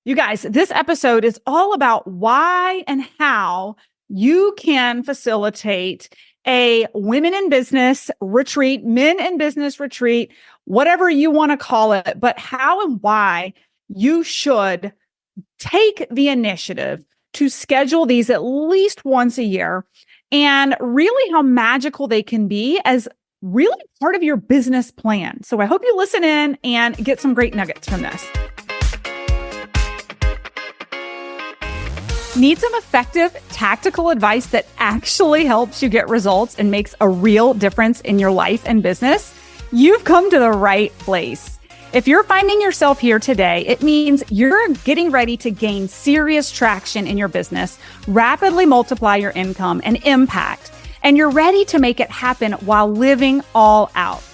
You guys, this episode is all about why and how you can facilitate a women in business retreat, men in business retreat, whatever you want to call it, but how and why you should take the initiative to schedule these at least once a year, and really how magical they can be as really part of your business plan. So I hope you listen in and get some great nuggets from this. Need some effective tactical advice that actually helps you get results and makes a real difference in your life and business? You've come to the right place. If you're finding yourself here today, it means you're getting ready to gain serious traction in your business, rapidly multiply your income and impact, and you're ready to make it happen while living all out.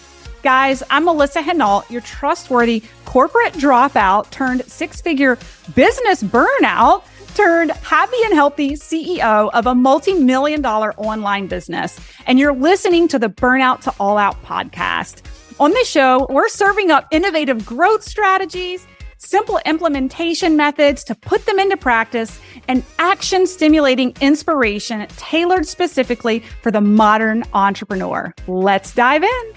Guys, I'm Melissa Hinault, your trustworthy corporate dropout turned six-figure business burnout turned happy and healthy CEO of a multi-million-dollar online business. And you're listening to the Burnout to All Out podcast. On this show, we're serving up innovative growth strategies, simple implementation methods to put them into practice, and action-stimulating inspiration tailored specifically for the modern entrepreneur. Let's dive in.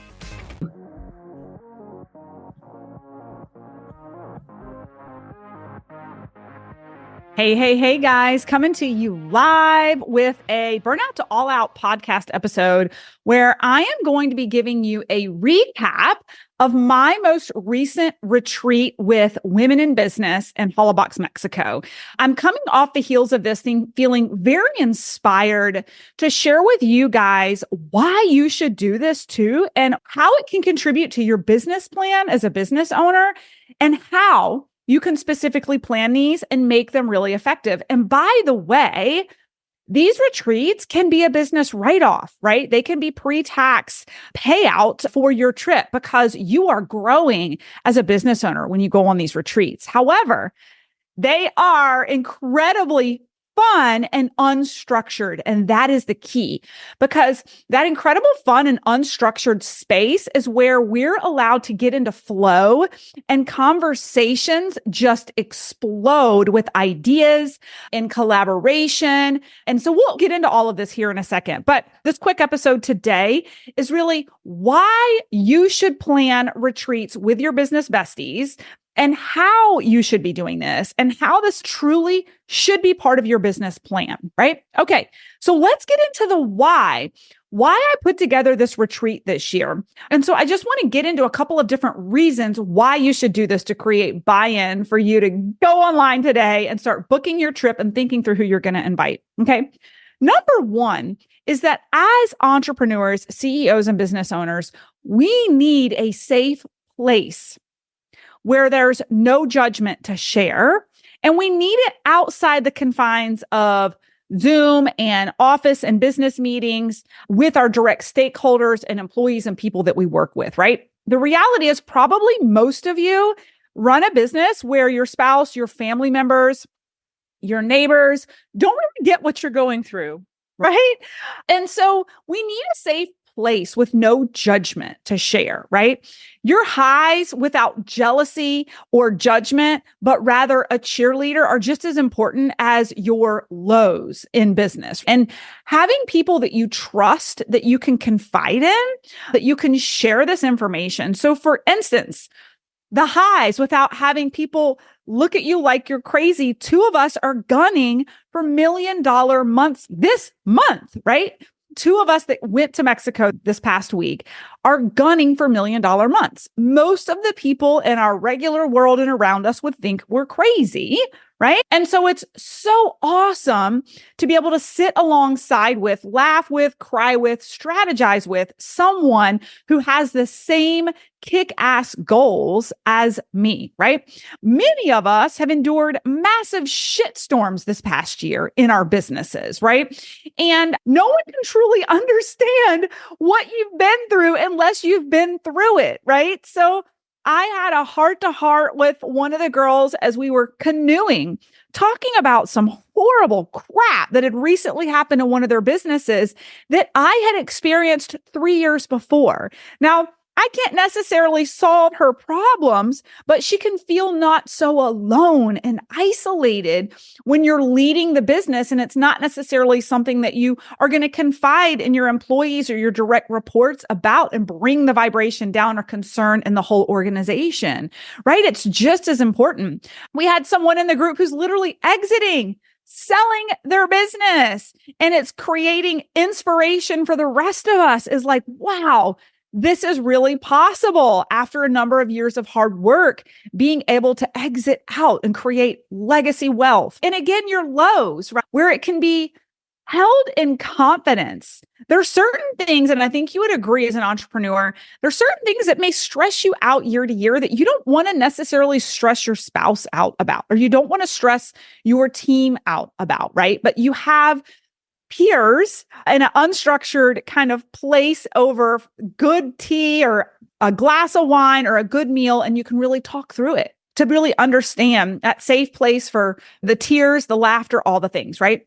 Hey, guys, coming to you live with a Burnout to All Out podcast episode where I am going to be giving you a recap of my most recent retreat with women in business in Hollabox, Mexico. I'm coming off the heels of this thing, feeling very inspired to share with you guys why you should do this too, and how it can contribute to your business plan as a business owner, and how you can specifically plan these and make them really effective. And by the way, these retreats can be a business write-off, right? They can be pre-tax payout for your trip because you are growing as a business owner when you go on these retreats. However, they are incredibly fun and unstructured. And that is the key, because that incredible fun and unstructured space is where we're allowed to get into flow and conversations just explode with ideas and collaboration. And so we'll get into all of this here in a second. But this quick episode today is really why you should plan retreats with your business besties, and how you should be doing this, and how this truly should be part of your business plan, right? Okay, so let's get into the why I put together this retreat this year. And so I just want to get into a couple of different reasons why you should do this to create buy-in for you to go online today and start booking your trip and thinking through who you're going to invite, okay? Number one is that as entrepreneurs, CEOs, and business owners, we need a safe place where there's no judgment to share. And we need it outside the confines of Zoom and office and business meetings with our direct stakeholders and employees and people that we work with, right? The reality is probably most of you run a business where your spouse, your family members, your neighbors don't really get what you're going through, right? And so we need a safe place with no judgment to share, right? Your highs without jealousy or judgment, but rather a cheerleader, are just as important as your lows in business. And having people that you trust, that you can confide in, that you can share this information. So for instance, the highs without having people look at you like you're crazy. Two of us are gunning for $1 million months this month, right? Two of us that went to Mexico this past week are gunning for $1 million months. Most of the people in our regular world and around us would think we're crazy, right? And so it's so awesome to be able to sit alongside with, laugh with, cry with, strategize with someone who has the same kick-ass goals as me, right? Many of us have endured massive shitstorms this past year in our businesses, right? And no one can truly understand what you've been through unless you've been through it, right? So I had a heart-to-heart with one of the girls as we were canoeing, talking about some horrible crap that had recently happened in one of their businesses that I had experienced 3 years before. Now, I can't necessarily solve her problems, but she can feel not so alone and isolated when you're leading the business. And it's not necessarily something that you are going to confide in your employees or your direct reports about and bring the vibration down or concern in the whole organization, right? It's just as important. We had someone in the group who's literally exiting, selling their business, and it's creating inspiration for the rest of us. Is like, wow, this is really possible after a number of years of hard work, being able to exit out and create legacy wealth. And again, your lows, right, where it can be held in confidence. There are certain things, and I think you would agree as an entrepreneur, there are certain things that may stress you out year to year that you don't want to necessarily stress your spouse out about, or you don't want to stress your team out about, right? But you have peers in an unstructured kind of place over good tea or a glass of wine or a good meal, and you can really talk through it to really understand that safe place for the tears, the laughter, all the things, right?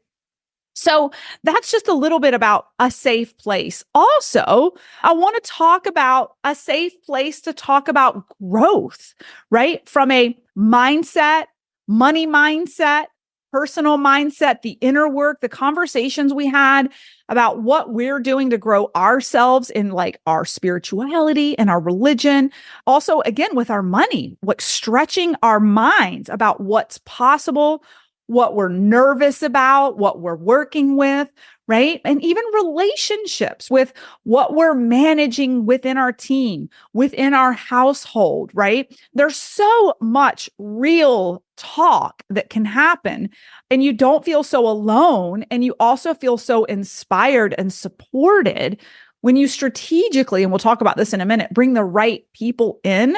So that's just a little bit about a safe place. Also, I want to talk about a safe place to talk about growth, right? From a mindset, money mindset, personal mindset, the inner work, the conversations we had about what we're doing to grow ourselves in like our spirituality and our religion. Also, again, with our money, like stretching our minds about what's possible, what we're nervous about, what we're working with, right? And even relationships with what we're managing within our team, within our household, right? There's so much real talk that can happen, and you don't feel so alone. And you also feel so inspired and supported when you strategically, and we'll talk about this in a minute, bring the right people in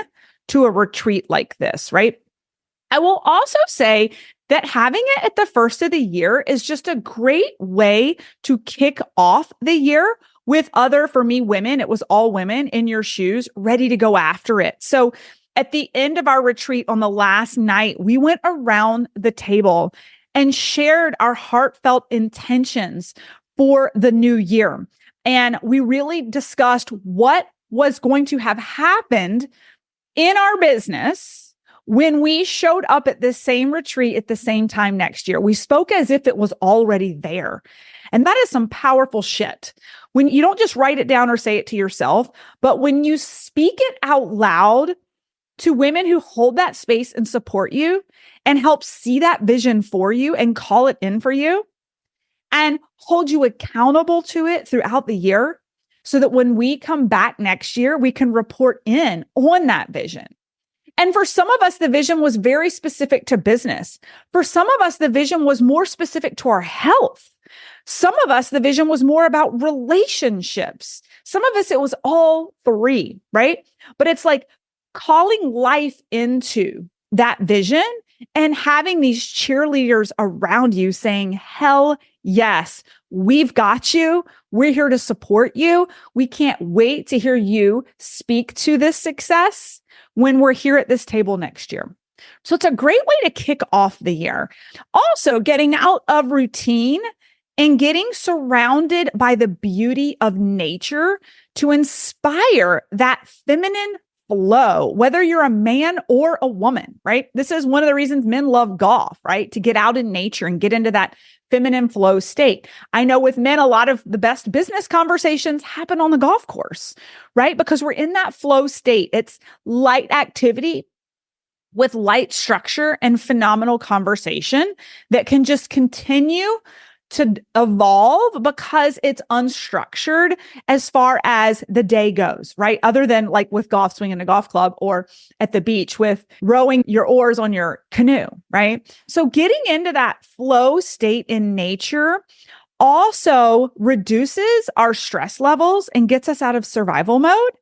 to a retreat like this, right? I will also say that having it at the first of the year is just a great way to kick off the year with other, for me, women. It was all women in your shoes, ready to go after it. So at the end of our retreat on the last night, we went around the table and shared our heartfelt intentions for the new year. And we really discussed what was going to have happened in our business when we showed up at this same retreat at the same time next year. We spoke as if it was already there. And that is some powerful shit. When you don't just write it down or say it to yourself, but when you speak it out loud to women who hold that space and support you and help see that vision for you and call it in for you and hold you accountable to it throughout the year, so that when we come back next year, we can report in on that vision. And for some of us, the vision was very specific to business. For some of us, the vision was more specific to our health. Some of us, the vision was more about relationships. Some of us, it was all three, right? But it's like calling life into that vision and having these cheerleaders around you saying, hell yes, we've got you. We're here to support you. We can't wait to hear you speak to this success when we're here at this table next year. So it's a great way to kick off the year. Also, getting out of routine and getting surrounded by the beauty of nature to inspire that feminine flow, whether you're a man or a woman, right? This is one of the reasons men love golf, right? To get out in nature and get into that feminine flow state. I know with men, a lot of the best business conversations happen on the golf course, right? Because we're in that flow state. It's light activity with light structure and phenomenal conversation that can just continue to evolve because it's unstructured as far as the day goes, right? Other than like with golf, swinging a golf club, or at the beach with rowing your oars on your canoe, right? So getting into that flow state in nature also reduces our stress levels and gets us out of survival mode,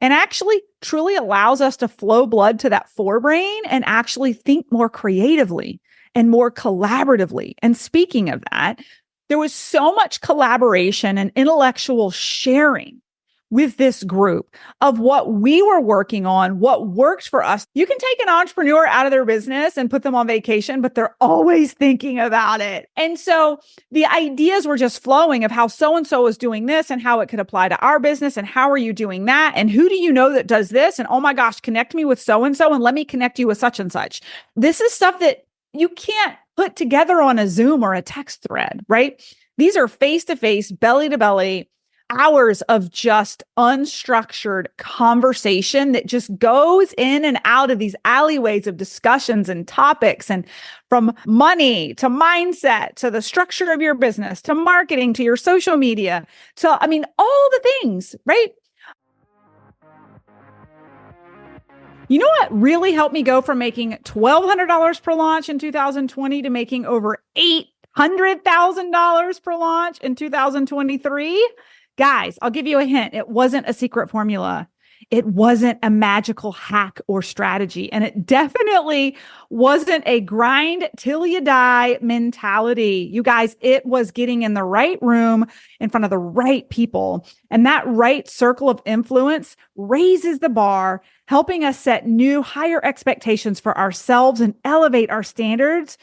and actually truly allows us to flow blood to that forebrain and actually think more creatively and more collaboratively. And speaking of that, there was so much collaboration and intellectual sharing with this group of what we were working on, what worked for us. You can take an entrepreneur out of their business and put them on vacation, but they're always thinking about it. And so the ideas were just flowing of how so-and-so is doing this and how it could apply to our business. And how are you doing that? And who do you know that does this? And oh my gosh, connect me with so-and-so and let me connect you with such and such. This is stuff that you can't put together on a Zoom or a text thread, right? These are face-to-face, belly-to-belly, hours of just unstructured conversation that just goes in and out of these alleyways of discussions and topics, and from money to mindset to the structure of your business to marketing to your social media to, all the things, right? You know what really helped me go from making $1,200 per launch in 2020 to making over $800,000 per launch in 2023? Guys, I'll give you a hint. It wasn't a secret formula. It wasn't a magical hack or strategy. And it definitely wasn't a grind till you die mentality. You guys, it was getting in the right room in front of the right people. And that right circle of influence raises the bar, helping us set new, higher expectations for ourselves and elevate our standards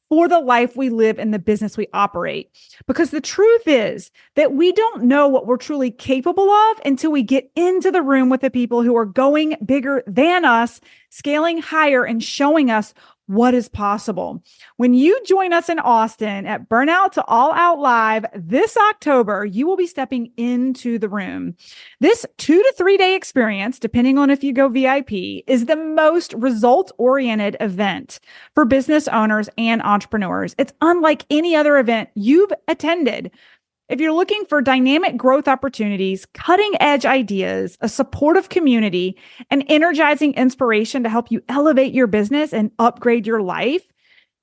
for the life we live and the business we operate. Because the truth is that we don't know what we're truly capable of until we get into the room with the people who are going bigger than us, scaling higher and showing us what is possible. When you join us in Austin at Burnout to All Out Live this October, you will be stepping into the room. This 2 to 3 day experience, depending on if you go VIP, is the most results-oriented event for business owners and entrepreneurs. It's unlike any other event you've attended. If you're looking for dynamic growth opportunities, cutting edge ideas, a supportive community, and energizing inspiration to help you elevate your business and upgrade your life,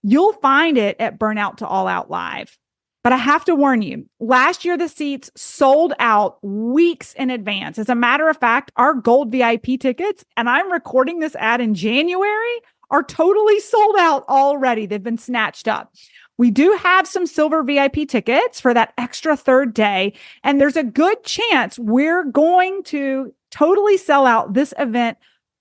you'll find it at Burnout to All Out Live. But I have to warn you, last year the seats sold out weeks in advance. As a matter of fact, our gold VIP tickets, and I'm recording this ad in January, are totally sold out already. They've been snatched up. We do have some silver VIP tickets for that extra third day, and there's a good chance we're going to totally sell out this event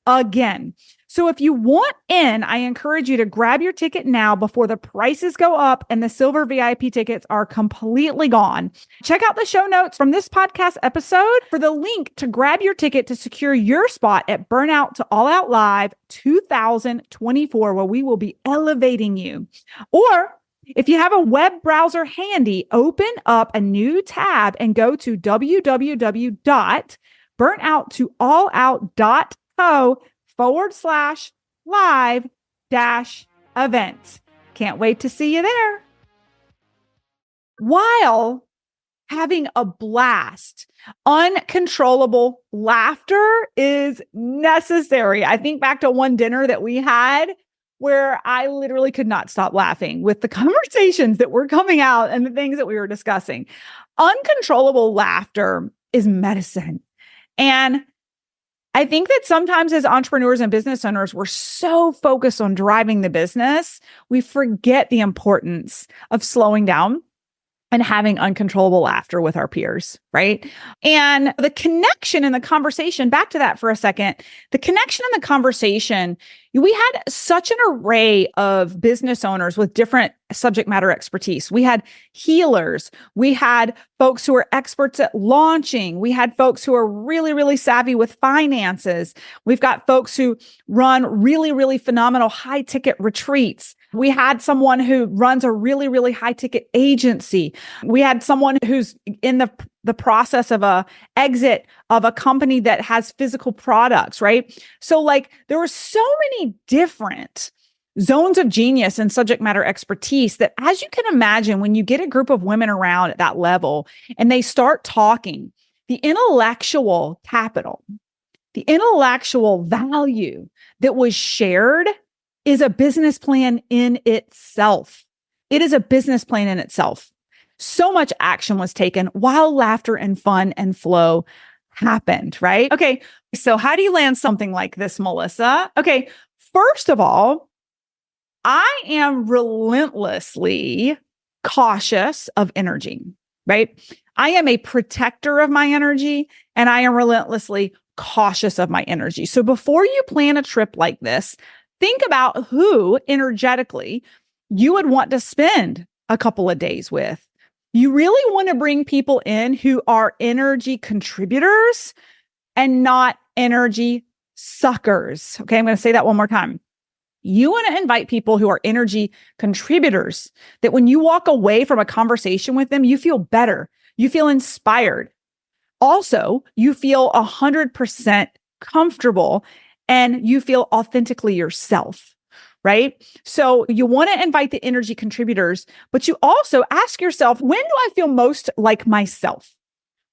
again. So if you want in, I encourage you to grab your ticket now before the prices go up and the silver VIP tickets are completely gone. Check out the show notes from this podcast episode for the link to grab your ticket to secure your spot at Burnout to All Out Live 2024, where we will be elevating you. Or if you have a web browser handy, open up a new tab and go to www.burnout2allout.co/live-events. Can't wait to see you there. While having a blast, uncontrollable laughter is necessary. I think back to one dinner that we had where I literally could not stop laughing with the conversations that were coming out and the things that we were discussing. Uncontrollable laughter is medicine. And I think that sometimes as entrepreneurs and business owners, we're so focused on driving the business, we forget the importance of slowing down and having uncontrollable laughter with our peers, right? And the connection in the conversation, back to that for a second, the connection in the conversation, we had such an array of business owners with different subject matter expertise. We had healers. We had folks who are experts at launching. We had folks who are really, really savvy with finances. We've got folks who run really, really phenomenal high ticket retreats. We had someone who runs a really, really high ticket agency. We had someone who's in the process of a exit of a company that has physical products, right? So there were so many different zones of genius and subject matter expertise that, as you can imagine, when you get a group of women around at that level and they start talking, the intellectual capital, the intellectual value that was shared is a business plan in itself. It is a business plan in itself. So much action was taken while laughter and fun and flow happened, right? Okay, so how do you land something like this, Melissa? Okay, first of all, I am relentlessly cautious of energy. right? I am a protector of my energy and I am relentlessly cautious of my energy. So before you plan a trip like this, think about who energetically you would want to spend a couple of days with. You really want to bring people in who are energy contributors and not energy suckers. Okay, I'm going to say that one more time. You want to invite people who are energy contributors, that when you walk away from a conversation with them, you feel better. You feel inspired. Also, you feel 100% comfortable and you feel authentically yourself, right? So you want to invite the energy contributors, but you also ask yourself, when do I feel most like myself?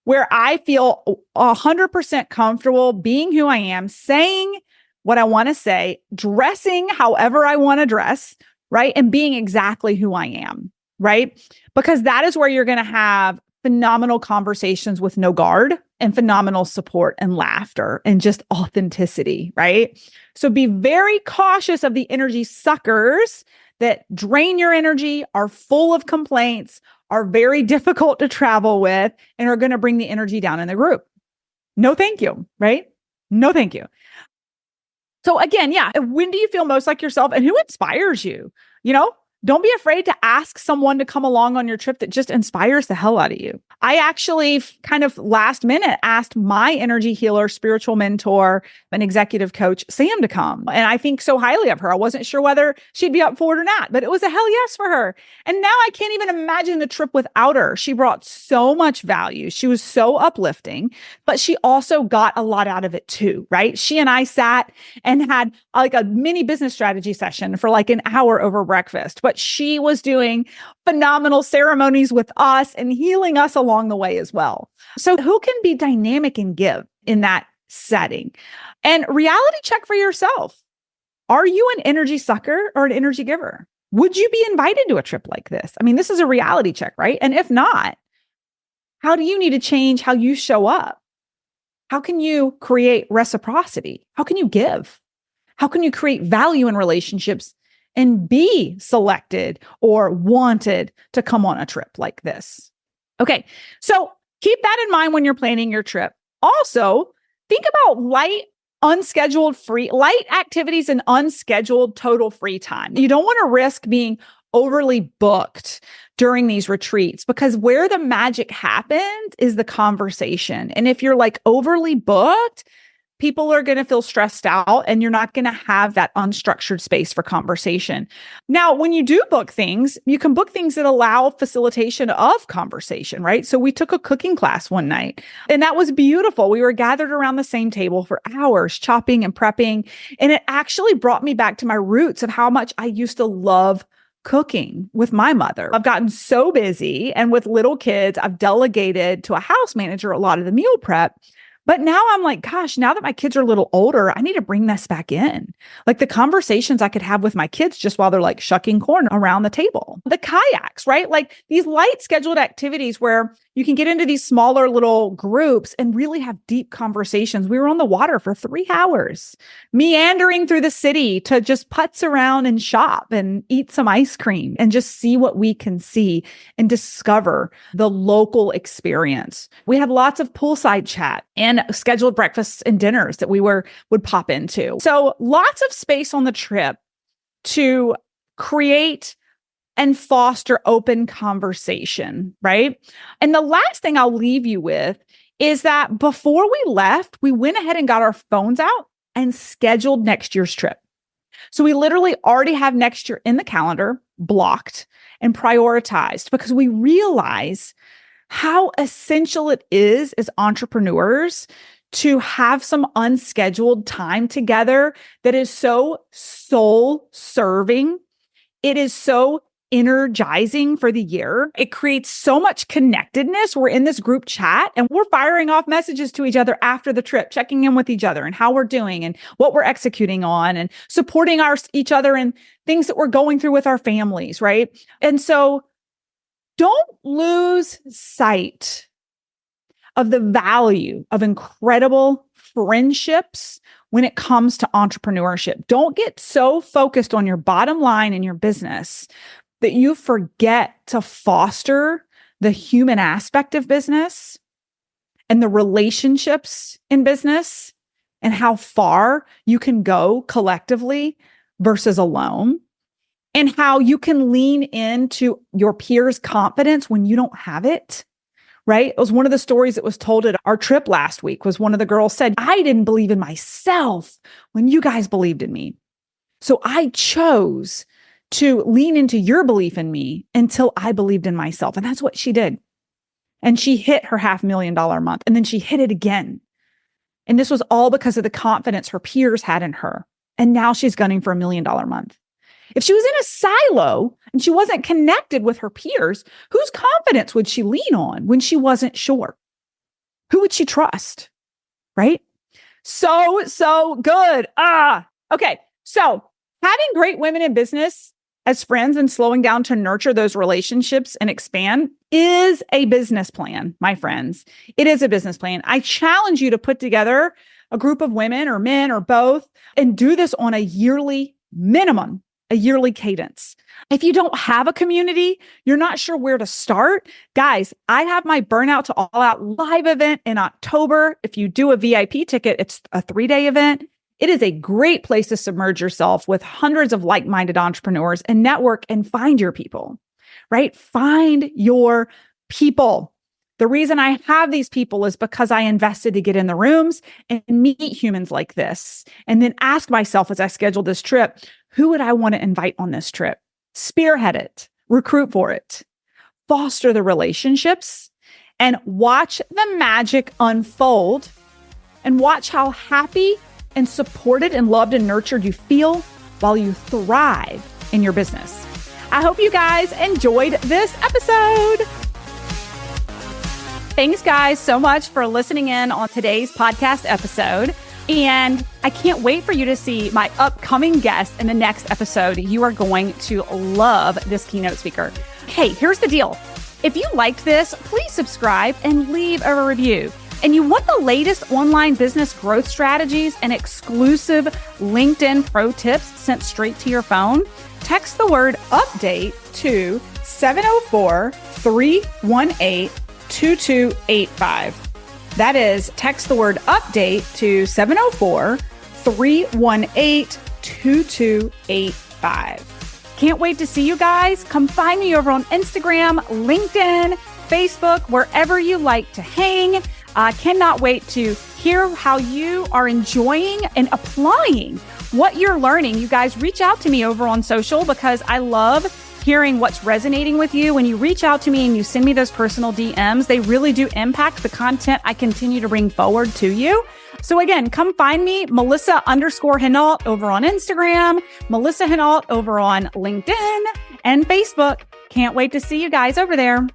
Where I feel 100% comfortable being who I am, saying what I want to say, dressing however I want to dress, right? And being exactly who I am, right? Because that is where you're going to have phenomenal conversations with no guard and phenomenal support and laughter and just authenticity, right? So be very cautious of the energy suckers that drain your energy, are full of complaints, are very difficult to travel with, and are going to bring the energy down in the group. No, thank you, right? No, thank you. So again, yeah, when do you feel most like yourself and who inspires you? You know, don't be afraid to ask someone to come along on your trip that just inspires the hell out of you. I actually kind of last minute asked my energy healer, spiritual mentor, an executive coach, Sam, to come. And I think so highly of her. I wasn't sure whether she'd be up for it or not, but it was a hell yes for her. And now I can't even imagine the trip without her. She brought so much value. She was so uplifting, but she also got a lot out of it too, right? She and I sat and had like a mini business strategy session for like an hour over breakfast, but she was doing phenomenal ceremonies with us and healing us along the way as well. So who can be dynamic and give in that setting? And reality check for yourself. Are you an energy sucker or an energy giver? Would you be invited to a trip like this? I mean, this is a reality check, right? And if not, how do you need to change how you show up? How can you create reciprocity? How can you give? How can you create value in relationships and be selected or wanted to come on a trip like this? Okay, so keep that in mind when you're planning your trip. Also, think about light activities and unscheduled total free time. You don't want to risk being overly booked during these retreats, because where the magic happens is the conversation. And if you're like overly booked, people are going to feel stressed out and you're not going to have that unstructured space for conversation. Now, when you do book things, you can book things that allow facilitation of conversation, right? So we took a cooking class one night and that was beautiful. We were gathered around the same table for hours, chopping and prepping. And it actually brought me back to my roots of how much I used to love cooking with my mother. I've gotten so busy, and with little kids, I've delegated to a house manager a lot of the meal prep. But now I'm like, gosh, now that my kids are a little older, I need to bring this back in. Like the conversations I could have with my kids just while they're like shucking corn around the table. The kayaks, right? Like these light scheduled activities where you can get into these smaller little groups and really have deep conversations. We were on the water for 3 hours, meandering through the city to just putz around and shop and eat some ice cream and just see what we can see and discover the local experience. We had lots of poolside chat and scheduled breakfasts and dinners that we would pop into. So lots of space on the trip to create and foster open conversation, right? And the last thing I'll leave you with is that before we left, we went ahead and got our phones out and scheduled next year's trip. So we literally already have next year in the calendar, blocked and prioritized, because we realize how essential it is as entrepreneurs to have some unscheduled time together that is so soul serving. It is so energizing for the year. It creates so much connectedness. We're in this group chat and we're firing off messages to each other after the trip, checking in with each other and how we're doing and what we're executing on and supporting each other in things that we're going through with our families, right? And so don't lose sight of the value of incredible friendships when it comes to entrepreneurship. Don't get so focused on your bottom line in your business that you forget to foster the human aspect of business and the relationships in business and how far you can go collectively versus alone, and how you can lean into your peers' confidence when you don't have it, right? It was one of the stories that was told at our trip last week. Was one of the girls said, I didn't believe in myself when you guys believed in me. So I chose to lean into your belief in me until I believed in myself. And that's what she did. And she hit her $500,000 a month. And then she hit it again. And this was all because of the confidence her peers had in her. And now she's gunning for $1 million a month. If she was in a silo and she wasn't connected with her peers, whose confidence would she lean on when she wasn't sure? Who would she trust? Right? So good. Okay. So having great women in business as friends and slowing down to nurture those relationships and expand is a business plan, my friends. It is a business plan. I challenge you to put together a group of women or men or both and do this on a yearly minimum, a yearly cadence. If you don't have a community, you're not sure where to start. Guys, I have my Burnout to All Out live event in October. If you do a VIP ticket, it's a 3-day event. It is a great place to submerge yourself with hundreds of like-minded entrepreneurs and network and find your people, right? Find your people. The reason I have these people is because I invested to get in the rooms and meet humans like this. And then ask myself as I scheduled this trip, who would I want to invite on this trip? Spearhead it, recruit for it, foster the relationships, and watch the magic unfold, and watch how happy and supported and loved and nurtured you feel while you thrive in your business. I hope you guys enjoyed this episode. Thanks, guys, so much for listening in on today's podcast episode. And I can't wait for you to see my upcoming guest in the next episode. You are going to love this keynote speaker. Hey, here's the deal. If you liked this, please subscribe and leave a review. And you want the latest online business growth strategies and exclusive LinkedIn pro tips sent straight to your phone? Text the word update to 704-318-2285. That is, text the word update to 704-318-2285. Can't wait to see you guys. Come find me over on Instagram, LinkedIn, Facebook, wherever you like to hang. Cannot wait to hear how you are enjoying and applying what you're learning. You guys reach out to me over on social because I love hearing what's resonating with you. When you reach out to me and you send me those personal DMs, they really do impact the content I continue to bring forward to you. So again, come find me, Melissa_Hinault over on Instagram, Melissa Hinault over on LinkedIn and Facebook. Can't wait to see you guys over there.